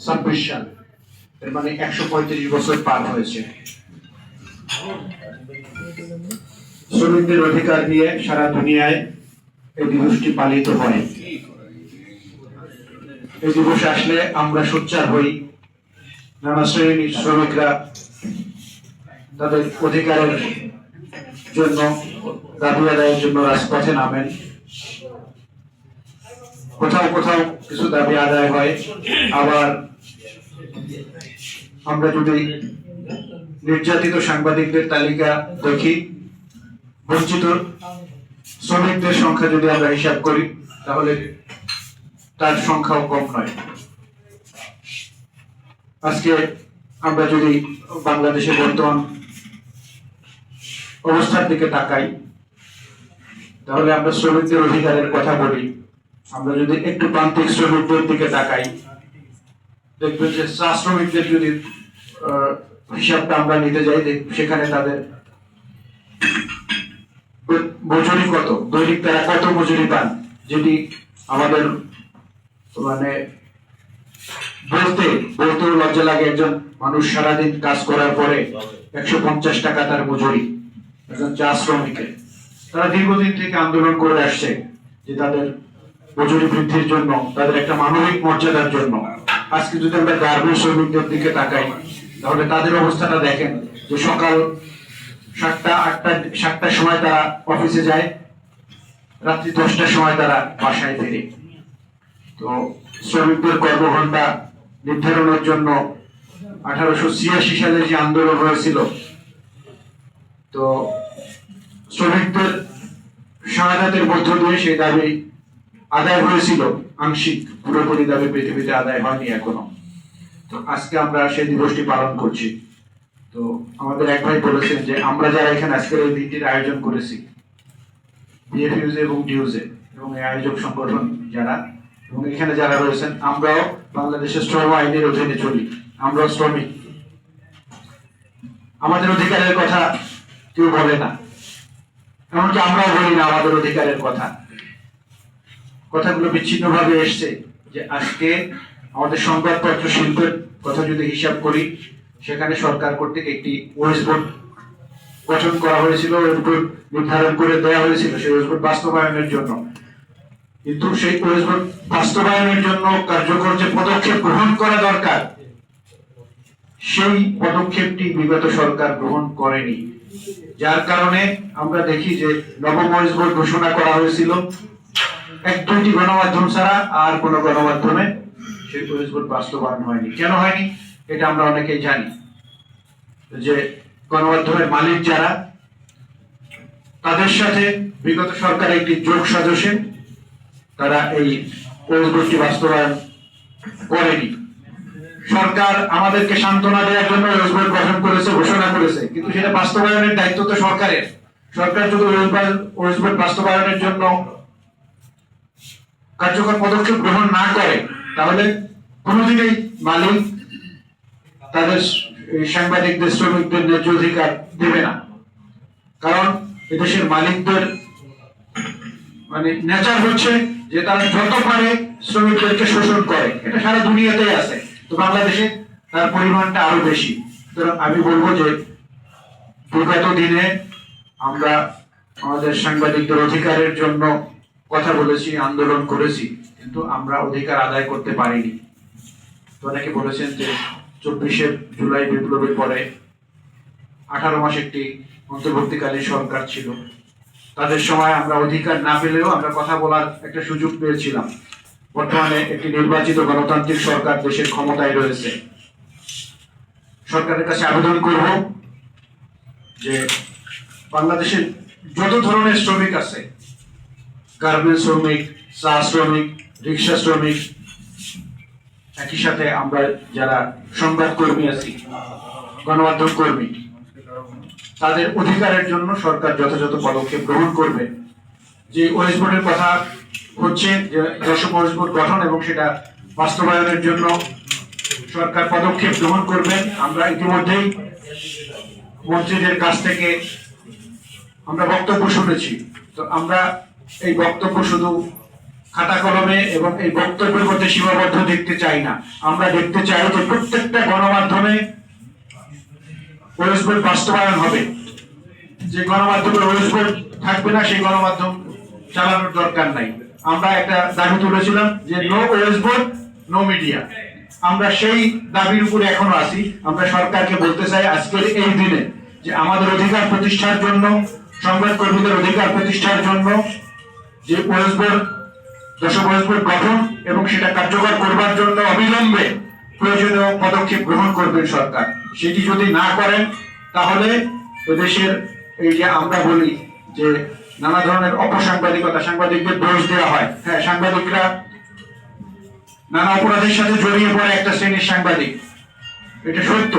সাল, এর মানে 135 বছর পার হয়েছে। শ্রমিকদের অধিকার নিয়ে সারা দুনিয়ায় এই দিবসটি পালিত হয়। এই দিবস আসলে আমরা সোচ্চার হই, নানা শ্রেণীর শ্রমিকরা তাদের অধিকারের জন্য, দাবি আদায়ের জন্য রাজপথে নামেন। কোথাও কোথাও কিছু দাবি আদায় হয়। আবার আমরা যদি নির্যাতিত সাংবাদিকদের তালিকা দেখি, বঞ্চিত শ্রমিকদের সংখ্যা যদি আমরা হিসাব করি, তাহলে তার সংখ্যাও কম নয়। আজকে আমরা যদি বাংলাদেশের বর্তমান অবস্থার দিকে তাকাই, তাহলে আমরা শ্রমিকদের অধিকারের কথা বলি। আমরা যদি একটু প্রান্তিক শ্রমিকদের দিকে তাকাই, দেখবেন যে চা শ্রমিকদের যদি হিসাবটা আমরা নিতে যাই, সেখানে তাদের মজুরি কত, দৈনিক তারা কত মজুরি পান, যেটি আমাদের মানে বলতেও লজ্জা লাগে। একজন মানুষ সারাদিন কাজ করার পরে 150 টাকা তার মজুরি, একজন চা শ্রমিকের। তারা দীর্ঘদিন থেকে আন্দোলন করে আসছে যে তাদের মজুরি বৃদ্ধির জন্য, তাদের একটা মানবিক মর্যাদার জন্য। আজকে যদি আমরা গার্মেন্টস শ্রমিকদের দিকে তাকাই, তাহলে তাদের অবস্থাটা দেখেন যে সকাল 7টার সময় তারা অফিসে যায়, রাত্রি 10টার সময় তারা বাসায় ফেরে। তো শ্রমিকদের কর্মঘণ্টা নির্ধারণের জন্য 1886 সালে যে আন্দোলন হয়েছিল, তো শ্রমিকদের শাহাদাতের মধ্য দিয়ে সেই দাবি আদায় হয়েছিল আংশিক, পুরোপুরি দাবি পৃথিবীতে আদায় হয়নি এখনো। তো আজকে আমরা সেই দিবসটি পালন করছি। তো আমাদের এক ভাই বলেছেন যে আমরা যারা এখানে আজকের এই দিনটির আয়োজন করেছি, বিএফইউজে এবং ডিউজে এবং এই আয়োজক সংগঠন যারা এবং এখানে যারা রয়েছেন, আমরাও বাংলাদেশের শ্রম আইনের অধীনে চলি, আমরাও শ্রমিক। আমাদের অধিকারের কথা কেউ বলে না, এমনকি আমরাও বলি না আমাদের অধিকারের কথা। কথাগুলো বিচ্ছিন্ন ভাবে এসছে। যে আজকে আমাদের সংবাদপত্র শিল্পের কথা যদি হিসাব করি, সেখানে সরকার কর্তৃক একটি ওয়েস বোর্ড গঠন করা হয়েছিল, ওয়েস বোর্ড নির্ধারণ করে দেওয়া হয়েছিল সেই ওয়েস বোর্ড বাস্তবায়নের জন্য। কিন্তু সেই ওয়েস বোর্ড বাস্তবায়নের জন্য কার্যকর যে পদক্ষেপ গ্রহণ করা দরকার, সেই পদক্ষেপটি বিগত সরকার গ্রহণ করেনি। যার কারণে আমরা দেখি যে নবম ওয়েস বোর্ড ঘোষণা করা হয়েছিল, 1-2টি গণমাধ্যম ছাড়া আর কোন গণমাধ্যমে সেই ওয়েস বোর্ড বাস্তবায়ন হয়নি। কেন হয়নি এটা আমরা অনেকেই জানি, যে গণমাধ্যমের মালিক যারা, তাদের সাথে বিগত সরকার একটি যোগ সাজসে তারা এই ওয়েস বোর্ডটি বাস্তবায়ন করেনি। সরকার আমাদেরকে সান্ত্বনা দেওয়ার জন্য ওয়েস বোর্ড গঠন করেছে, ঘোষণা করেছে, কিন্তু সেটা বাস্তবায়নের দায়িত্ব তো সরকারের। সরকার যদি ওয়েস বোর্ড বাস্তবায়নের জন্য কার্যকর পদক্ষেপ গ্রহণ না করে, তাহলে কোনোদিনই মালিক তাদের সাংবাদিকদের, শ্রমিকদের ন্যায্য অধিকার দেবে না। কারণ এদেশের মালিকদের মানে নেচার হচ্ছে যে তারা যত পারে শ্রমিকদেরকে শোষণ করে। এটা সারা দুনিয়াতেই আছে, তো বাংলাদেশে তার পরিমাণটা আরো বেশি। সুতরাং আমি বলবো যে বিগত দিনে আমরা আমাদের সাংবাদিকদের অধিকারের জন্য কথা বলেছি, আন্দোলন করেছি, কিন্তু আমরা অধিকার আদায় করতে পারিনি। তো অনেকে বলেছেন যে 24 জুলাই বিপ্লবের পরে 18 মাস একটি অন্তর্বর্তীকালীন সরকার ছিল, তাদের সময় আমরা অধিকার না পেলেও আমরা কথা বলার একটা সুযোগ পেয়েছিলাম। বর্তমানে একটি নির্বাচিত গণতান্ত্রিক সরকার দেশের ক্ষমতায় রয়েছে। সরকারের কাছে আবেদন করব যে বাংলাদেশের যত ধরনের শ্রমিক আছে, গার্মেন্টস শ্রমিক, চা শ্রমিক, রিক্সা শ্রমিক, একই সাথে আমরা যারা সংবাদ কর্মী আছি, গণমাধ্যম কর্মী, তাদের অধিকারের জন্য সরকার যথাযথ পদক্ষেপ গ্রহণ করবে। যে ওয়েস বোর্ডের কথা হচ্ছে, যে 10ম ওয়েস বোর্ড গঠন এবং সেটা বাস্তবায়নের জন্য সরকার পদক্ষেপ গ্রহণ করবে। আমরা ইতিমধ্যেই মন্ত্রীদের কাছ থেকে আমরা বক্তব্য শুনেছি। তো আমরা এই বক্তব্য শুধু খাতা কলমে এবং এই বক্তব্যের মধ্যে সীমাবদ্ধ দেখতে চাই না। আমরা দেখতে চাই যে প্রত্যেকটা গণমাধ্যমে ওয়েস্ট বোর্ড বাস্তবায়ন হবে। যে গণমাধ্যমে ওয়েস্ট বোর্ড থাকবে না সেই গণমাধ্যম চালানোর দরকার নাই। আমরা একটা দাবি তুলেছিলাম যে no waste board no media. আমরা সেই দাবির উপরে এখনো আছি। আমরা সরকারকে বলতে চাই আজকের এই দিনে যে আমাদের অধিকার প্রতিষ্ঠার জন্য, সংবাদ কর্মীদের অধিকার প্রতিষ্ঠার জন্য যে ওয়েস্ট বোর্ড, দশম ওয়েস্ট বোর্ড গঠন এবং সেটা কার্যকর করবার জন্য অবিলম্বে প্রয়োজনীয় পদক্ষেপ গ্রহণ করবেন সরকার। সেটি যদি না করেন তাহলে দেশের এই যে আমরা বলি যে নানা ধরনের অপসাংবাদিকতা, সাংবাদিকদের দোষ দেওয়া হয়। হ্যাঁ, সাংবাদিকরা নানা অপরাধের সাথে জড়িয়ে পড়ে একটা শ্রেণীর সাংবাদিক, এটা সত্য।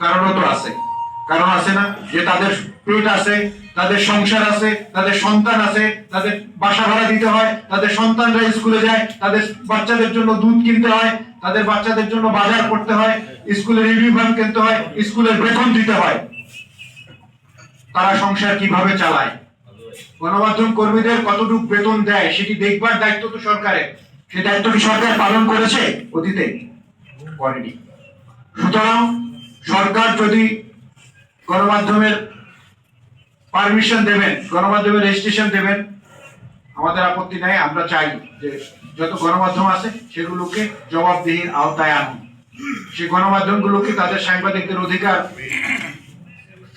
কারণও তো আছে, কারণ আছে না যে তাদের পেট আছে, তাদের সংসার আছে, তাদের সন্তান আছে, তাদের বাসা ভাড়া দিতে হয়, তাদের সন্তানরা স্কুলে যায়, তাদের বাচ্চাদের জন্য দুধ কিনতে হয়, তাদের বাচ্চাদের জন্য বাজার করতে হয়, স্কুলের ইউনিফর্ম কিনতে হয়, স্কুলের বেতন দিতে হয়। তারা সংসার কিভাবে চালায়? গণমাধ্যম কর্মীদের কতটুকু বেতন দেয় সেটি দেখবার দায়িত্ব তো সরকারের। সেই দায়িত্ব কি সরকার পালন করেছে? অতীতে করেনি। সুতরাং সরকার যদি গণমাধ্যমের পারমিশন দেবেন, গণমাধ্যমের রেজিস্ট্রেশন দেবেন, আমাদের আপত্তি নাই। আমরা চাই যে যত গণমাধ্যম আছে সেগুলোকে জবাবদিহির আওতায় আনুন। সেই গণমাধ্যমগুলোকে তাদের সাংবাদিকদের অধিকার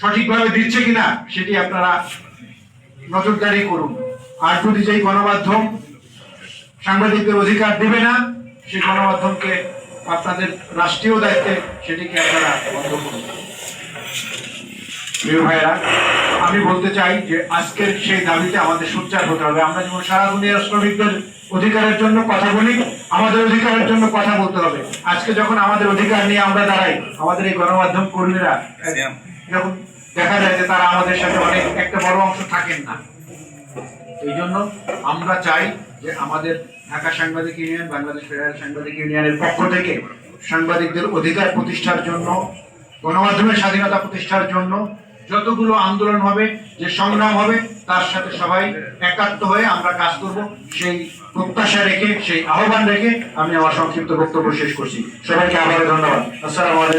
সঠিকভাবে দিচ্ছে কিনা সেটি আপনারা নজরদারি করুন। আর যদি যেই গণমাধ্যম সাংবাদিকদের অধিকার দেবে না সেই গণমাধ্যমকে আপনাদের রাষ্ট্রীয় দায়িত্বে সেটিকে আপনারা বন্ধ করুন। প্রিয় ভাইয়েরা, আমি বলতে চাই যে আজকের সেই দাবিতে আমাদের সোচ্চার হতে হবে। আমরা যেমন সারা দুনিয়ার শ্রমিকদের অধিকারের জন্য কথা বলি, আমাদের অধিকারের জন্য কথা বলতে হবে। আজকে যখন আমাদের অধিকার নিয়ে আমরা দাঁড়াই, আমাদের এই গণমাধ্যম কর্মীরা যখন দেখা যায় যে তারা আমাদের সাথে অনেক একটা বড় অংশ থাকেন না। এই জন্য আমরা চাই যে আমাদের ঢাকা সাংবাদিক ইউনিয়ন, বাংলাদেশ ফেডারেল সাংবাদিক ইউনিয়নের পক্ষ থেকে সাংবাদিকদের অধিকার প্রতিষ্ঠার জন্য, গণমাধ্যমের স্বাধীনতা প্রতিষ্ঠার জন্য যতগুলো আন্দোলন হবে, যে সংগ্রাম হবে, তার সাথে সবাই একাত্ম হয়ে আমরা কাজ করব। সেই প্রত্যাশা রেখে, সেই আহ্বান রেখে আমি আমার সংক্ষিপ্ত বক্তব্য শেষ করছি। সবাইকে আবারও ধন্যবাদ। আসসালামু আলাইকুম।